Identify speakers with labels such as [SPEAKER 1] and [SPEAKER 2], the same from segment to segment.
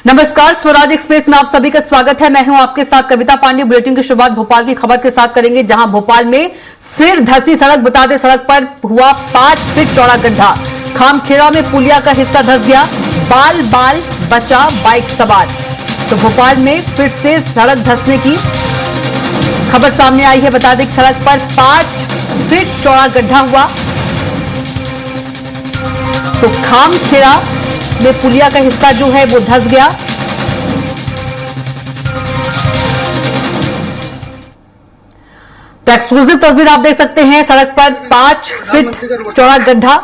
[SPEAKER 1] नमस्कार, स्वराज एक्सप्रेस में आप सभी का स्वागत है। मैं हूं आपके साथ कविता पांडे। बुलेटिन की शुरुआत भोपाल की खबर के साथ करेंगे, जहां भोपाल में फिर धंसी सड़क। बता दें, सड़क पर हुआ 5 फीट चौड़ा गड्ढा। खामखेड़ा में पुलिया का हिस्सा धंस गया। बाल बाल बचा बाइक सवार। तो भोपाल में फिर से सड़क धंसने की खबर सामने आई है। बता दें कि सड़क पर 5 फीट चौड़ा गड्ढा हुआ। तो खामखेड़ा में पुलिया का हिस्सा जो है वो धंस गया। तो एक्सक्लूसिव तस्वीर आप देख सकते हैं। सड़क पर 5 फीट चौड़ा गड्ढा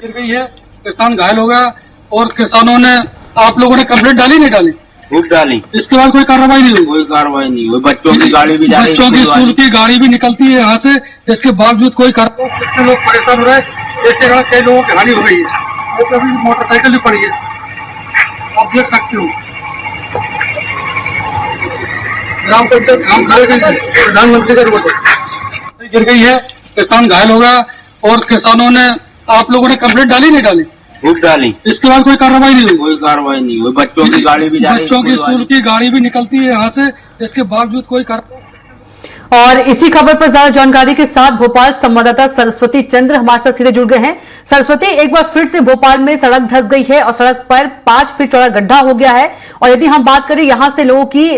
[SPEAKER 2] गिर गई है, किसान घायल हो गया और किसानों ने, आप लोगों ने कंप्लेंट डाली नहीं डाली?
[SPEAKER 3] खूब डाली।
[SPEAKER 2] इसके बाद कोई कार्रवाई नहीं हुई?
[SPEAKER 3] कोई कार्रवाई नहीं हुई। बच्चों की गाड़ी भी जा रही है,
[SPEAKER 2] बच्चों की स्कूल की गाड़ी भी निकलती है यहाँ से, इसके बावजूद कोई कार्रवाई। कितने लोग परेशान हो रहे हैं, इसके कारण कई लोगों की हानि हो गई है और कभी मोटरसाइकिल भी पड़ी है, आप देख सकते हो। ग्राम पंचायत प्रधानमंत्री का रोड गिर गई है, किसान घायल हो गया और किसानों ने, आप लोगों ने कंप्लेंट डाली नहीं डाली?
[SPEAKER 3] खूब डाली।
[SPEAKER 2] इसके बाद कोई कार्रवाई नहीं हुई?
[SPEAKER 3] कोई कार्रवाई नहीं हुई। बच्चों की गाड़ी भी जा रही है,
[SPEAKER 2] बच्चों की स्कूल की गाड़ी भी निकलती है यहाँ से, इसके बावजूद कोई कार्रवाई।
[SPEAKER 1] और इसी खबर पर ज्यादा जानकारी के साथ भोपाल संवाददाता सरस्वती चंद्र हमारे साथ सीधे जुड़ गए हैं। सरस्वती, एक बार फिर से भोपाल में सड़क धंस गई है और सड़क पर 5 फीट चौड़ा गड्ढा हो गया है। और यदि हम बात करें यहां से लोगों की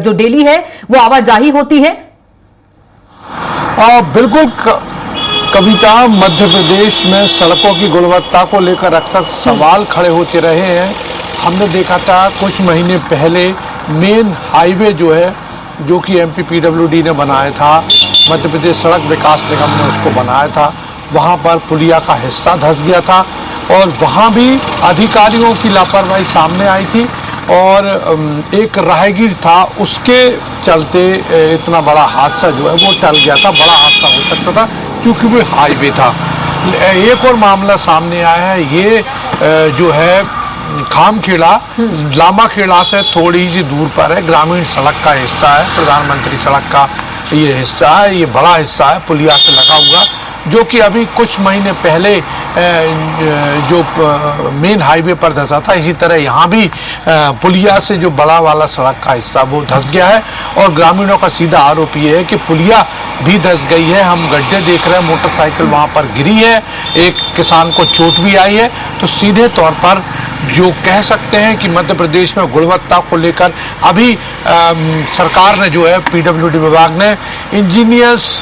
[SPEAKER 1] जो डेली है वो आवाजाही होती है।
[SPEAKER 4] बिल्कुल कविता, मध्य प्रदेश में सड़कों की गुणवत्ता को लेकर अक्सर सवाल खड़े होते रहे हैं। हमने देखा था कुछ महीने पहले मेन हाईवे जो है, जो कि एमपी पीडब्ल्यूडी ने बनाया था, मध्य प्रदेश सड़क विकास निगम ने उसको बनाया था, वहाँ पर पुलिया का हिस्सा धंस गया था और वहाँ भी अधिकारियों की लापरवाही सामने आई थी और एक राहगीर था, उसके चलते इतना बड़ा हादसा जो है वो टल गया था। बड़ा हादसा हो सकता था क्योंकि वो हाईवे था। एक और मामला सामने आया है, ये जो है खामखेड़ा लामाखेड़ा से थोड़ी सी दूर पर है, ग्रामीण सड़क का हिस्सा है, प्रधानमंत्री सड़क का ये हिस्सा है। ये बड़ा हिस्सा है पुलिया से लगा हुआ, जो कि अभी कुछ महीने पहले जो मेन हाईवे पर धंसा था। इसी तरह यहाँ भी पुलिया से जो बड़ा वाला सड़क का हिस्सा वो धंस गया है और ग्रामीणों का सीधा आरोप ये है कि पुलिया भी धंस गई है। हम गड्ढे देख रहे हैं, मोटरसाइकिल वहाँ पर गिरी है, एक किसान को चोट भी आई है। तो सीधे तौर पर जो कह सकते हैं कि मध्य प्रदेश में गुणवत्ता को लेकर अभी सरकार ने जो है, पीडब्ल्यूडी विभाग ने इंजीनियर्स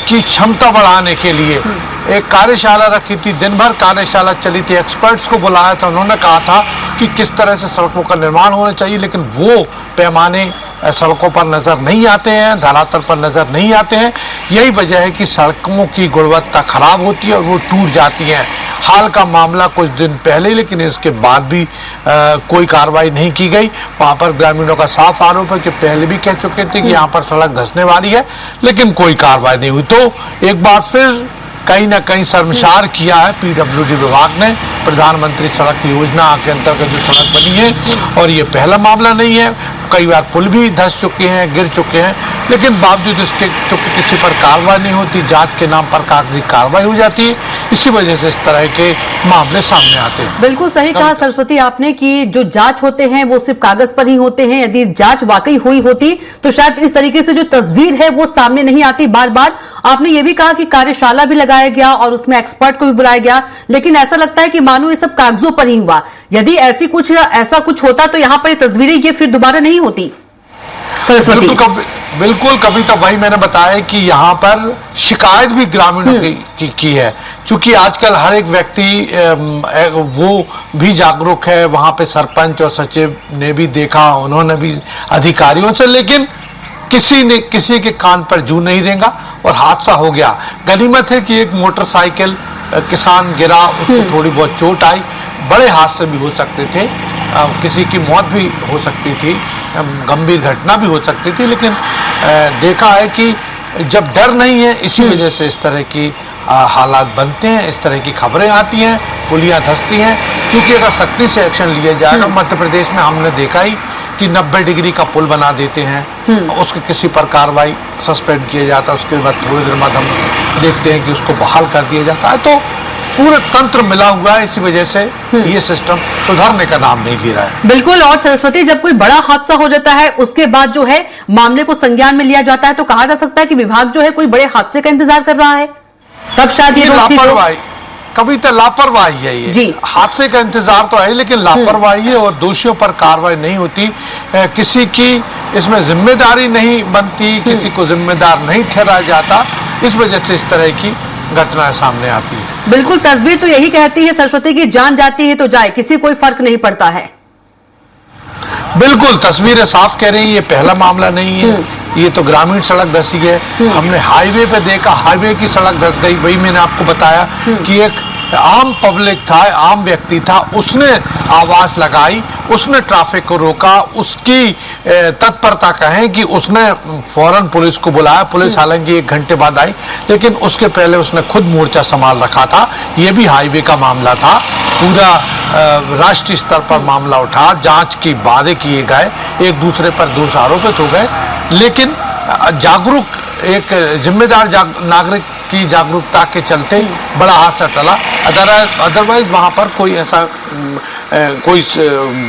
[SPEAKER 4] की क्षमता बढ़ाने के लिए एक कार्यशाला रखी थी। दिन भर कार्यशाला चली थी, एक्सपर्ट्स को बुलाया था। उन्होंने कहा था कि किस तरह से सड़कों का निर्माण होना चाहिए, लेकिन वो पैमाने सड़कों पर नजर नहीं आते हैं, धरातल पर नजर नहीं आते हैं। यही वजह है कि सड़कों की गुणवत्ता खराब होती है और वो टूट जाती हैं। हाल का मामला कुछ दिन पहले, लेकिन इसके बाद भी कोई कार्रवाई नहीं की गई। वहाँ पर ग्रामीणों का साफ आरोप है कि पहले भी कह चुके थे कि यहाँ पर सड़क धंसने वाली है, लेकिन कोई कार्रवाई नहीं हुई। तो एक बार फिर कहीं ना कहीं शर्मसार किया है पीडब्ल्यूडी विभाग ने। प्रधानमंत्री सड़क योजना के अंतर्गत जो सड़क बनी है, और ये पहला मामला नहीं है, कई बार पुल भी धंस चुके हैं, गिर चुके हैं, लेकिन बावजूद इसके तो किसी पर कार्रवाई नहीं होती। जांच के नाम पर कागजी कार्रवाई हो जाती है। इसी वजह से इस तरह के मामले सामने आते हैं।
[SPEAKER 1] बिल्कुल सही कहा सरस्वती आपने कि जो जांच होते हैं वो सिर्फ कागज पर ही होते हैं। यदि जांच वाकई हुई होती तो शायद इस तरीके से जो तस्वीर है वो सामने नहीं आती। बार बार आपने ये भी कहा कि कार्यशाला भी लगाया गया और उसमें एक्सपर्ट को भी बुलाया गया, लेकिन ऐसा लगता है कि मानो ये सब कागजों पर ही हुआ। यदि ऐसा कुछ होता तो यहाँ पर ये तस्वीरें ये फिर दोबारा नहीं होती। सरस्वती,
[SPEAKER 4] बिल्कुल कविता, भाई मैंने बताया कि यहाँ पर शिकायत भी ग्रामीणों की है, क्योंकि आजकल हर एक व्यक्ति वो भी जागरूक है। वहाँ पे सरपंच और सचिव ने भी देखा, उन्होंने भी अधिकारियों से, लेकिन किसी के कान पर जू नहीं रेंगा और हादसा हो गया। गनीमत है कि एक मोटरसाइकिल किसान गिरा, उसको थोड़ी बहुत चोट आई। बड़े हादसे भी हो सकते थे, किसी की मौत भी हो सकती थी, गंभीर घटना भी हो सकती थी, लेकिन देखा है कि जब डर नहीं है, इसी वजह से इस तरह की हालात बनते हैं, इस तरह की खबरें आती हैं, पुलियां धंसती हैं। क्योंकि अगर सख्ती से एक्शन लिया जाएगा, मध्य प्रदेश में हमने देखा ही कि 90 डिग्री का पुल बना देते हैं, उसके किसी पर कार्रवाई सस्पेंड किया जाता है, उसके बाद थोड़ी देर बाद हम देखते हैं कि उसको बहाल कर दिया जाता है। तो पूरा तंत्र मिला हुआ है, इसी वजह से ये सिस्टम सुधरने का नाम नहीं ले रहा है।
[SPEAKER 1] बिल्कुल। और सरस्वती, जब कोई बड़ा हादसा हो जाता है उसके बाद जो है मामले को संज्ञान में लिया जाता है, तो कहा जा सकता है कि विभाग जो है कोई बड़े हादसे का इंतजार कर रहा है, तब शायद ये
[SPEAKER 4] लापरवाही, कविता लापरवाही है ये
[SPEAKER 1] जी।
[SPEAKER 4] हादसे का इंतजार तो है लेकिन लापरवाही है और दोषियों पर कार्रवाई नहीं होती, किसी की इसमें जिम्मेदारी नहीं बनती, किसी को जिम्मेदार नहीं ठहराया जाता, इस वजह से इस तरह की घटनाएं सामने आती है।
[SPEAKER 1] बिल्कुल। तस्वीर तो यही कहती है सरस्वती की, जान जाती है तो जाए, किसी कोई फर्क नहीं पड़ता है।
[SPEAKER 4] बिल्कुल, तस्वीरें साफ कह रही है, ये पहला मामला नहीं है, ये तो ग्रामीण सड़क धसी है। हमने हाईवे पे देखा, हाईवे की सड़क धस गई, वही मैंने आपको बताया कि एक आम पब्लिक था, आम व्यक्ति था, उसने आवाज लगाई, उसने ट्रैफिक को रोका, उसकी तत्परता कहें कि उसने फौरन पुलिस को बुलाया, पुलिस हालांकि 1 घंटे बाद आई, लेकिन उसके पहले उसने खुद मोर्चा संभाल रखा था। ये भी हाईवे का मामला था, पूरा राष्ट्रीय स्तर पर मामला उठा, जांच की वादे किए गए, एक दूसरे पर दोष आरोपित हो गए, लेकिन जागरूक एक जिम्मेदार नागरिक की जागरूकता के चलते बड़ा हादसा टला। अदरवाइज वहां पर कोई ऐसा कोई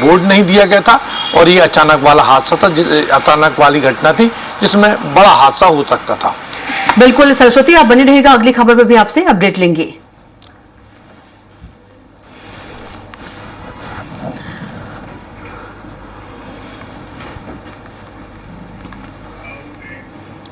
[SPEAKER 4] बोर्ड नहीं दिया गया था और ये अचानक वाला हादसा था, अचानक वाली घटना थी जिसमें बड़ा हादसा हो सकता था।
[SPEAKER 1] बिल्कुल सरस्वती, आप बने रहिएगा, अगली खबर पर भी आपसे अपडेट लेंगे।